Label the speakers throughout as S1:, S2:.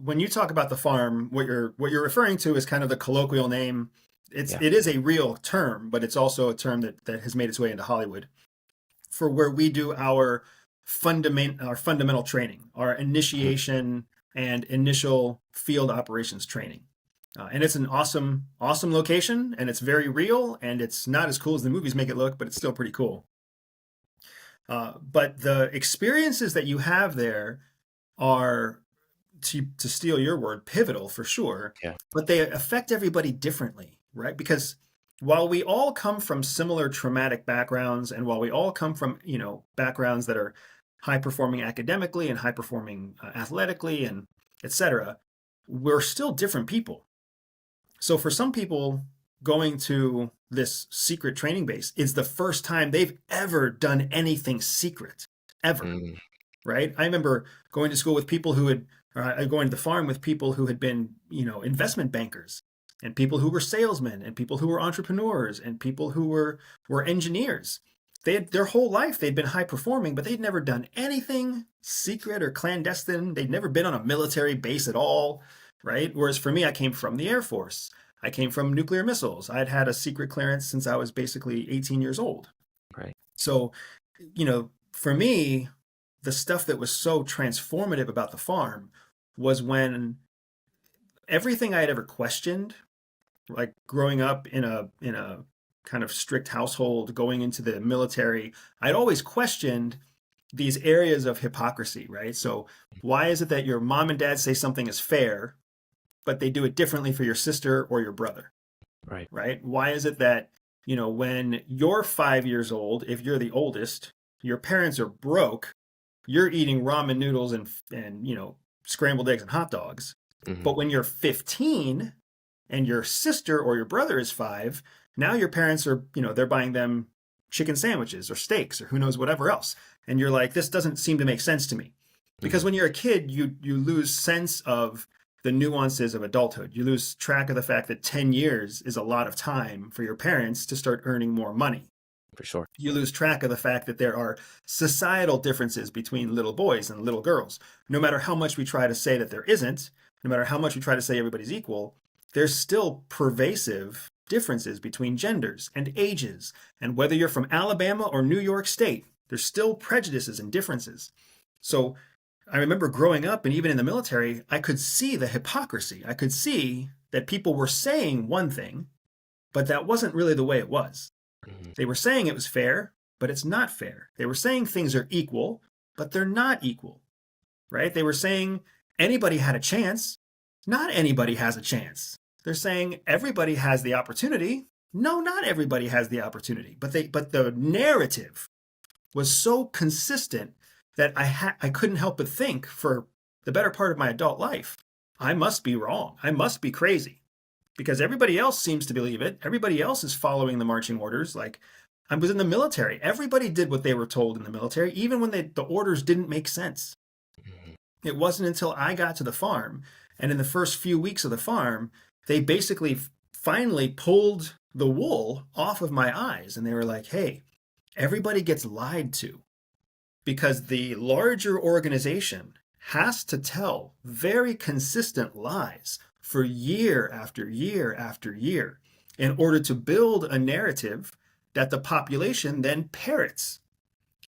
S1: when you talk about the farm, what you're referring to is kind of the colloquial name.
S2: Yeah.
S1: It is a real term, but it's also a term that has made its way into Hollywood for where we do our fundamental training, our
S2: Mhm.
S1: initiation and initial field operations training. And it's an awesome location, and it's very real, and it's not as cool as the movies make it look, but it's still pretty cool. But the experiences that you have there are, to steal your word, pivotal for sure,
S2: Yeah.
S1: but they affect everybody differently, right? Because while we all come from similar traumatic backgrounds, and while we all come from, backgrounds that are high performing academically and high performing athletically and etc., we're still different people. So for some people, going to this secret training base is the first time they've ever done anything secret, ever,
S2: Mm,
S1: right? I remember going to school with people who had, going to the farm with people who had been, investment bankers, and people who were salesmen, and people who were entrepreneurs, and people who were engineers. They had their whole life they'd been high performing, but they'd never done anything secret or clandestine. They'd never been on a military base at all, right? Whereas for me, I came from the Air Force. I came from nuclear missiles. I'd had a secret clearance since I was basically 18 years old.
S2: right.
S1: So, for me, the stuff that was so transformative about the farm was when everything I had ever questioned, like growing up in a kind of strict household, going into the military, I'd always questioned these areas of hypocrisy, right? So why is it that your mom and dad say something is fair, but they do it differently for your sister or your brother,
S2: Right.
S1: right? Why is it that, when you're 5 years old, if you're the oldest, your parents are broke, you're eating ramen noodles and scrambled eggs and hot dogs.
S2: Hmm.
S1: But when you're 15 and your sister or your brother is 5, now your parents are, they're buying them chicken sandwiches or steaks or who knows whatever else. And you're like, this doesn't seem to make sense to me. Because
S2: Hmm.
S1: when you're a kid, you lose sense of the nuances of adulthood. You lose track of the fact that 10 years is a lot of time for your parents to start earning more money.
S2: For sure.
S1: You lose track of the fact that there are societal differences between little boys and little girls. No matter how much we try to say that there isn't, no matter how much we try to say everybody's equal, there's still pervasive differences between genders and ages. And whether you're from Alabama or New York State, there's still prejudices and differences. So I remember growing up and even in the military, I could see the hypocrisy. I could see that people were saying one thing, but that wasn't really the way it was.
S2: Hmm.
S1: They were saying it was fair, but it's not fair. They were saying things are equal, but they're not equal, right? They were saying anybody had a chance. Not anybody has a chance. They're saying everybody has the opportunity. No, not everybody has the opportunity. But the narrative was so consistent that I couldn't help but think for the better part of my adult life, I must be wrong. I must be crazy because everybody else seems to believe it. Everybody else is following the marching orders. Like I was in the military. Everybody did what they were told in the military, even when the orders didn't make sense.
S2: Hmm.
S1: It wasn't until I got to the farm, and in the first few weeks of the farm, they basically finally pulled the wool off of my eyes. And they were like, hey, everybody gets lied to because the larger organization has to tell very consistent lies for year after year after year in order to build a narrative that the population then parrots.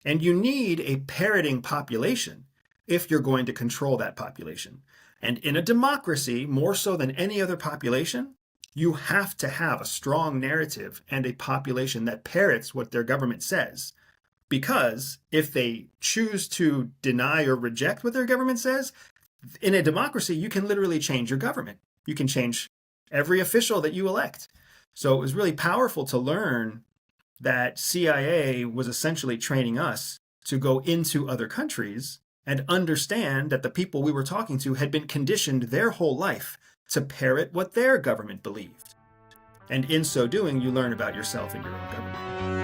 S1: And you need a parroting population if you're going to control that population. And in a democracy, more so than any other population, you have to have a strong narrative and a population that parrots what their government says. Because if they choose to deny or reject what their government says, in a democracy, you can literally change your government. You can change every official that you elect. So it was really powerful to learn that CIA was essentially training us to go into other countries and understand that the people we were talking to had been conditioned their whole life to parrot what their government believed. And in so doing, you learn about yourself and your own government.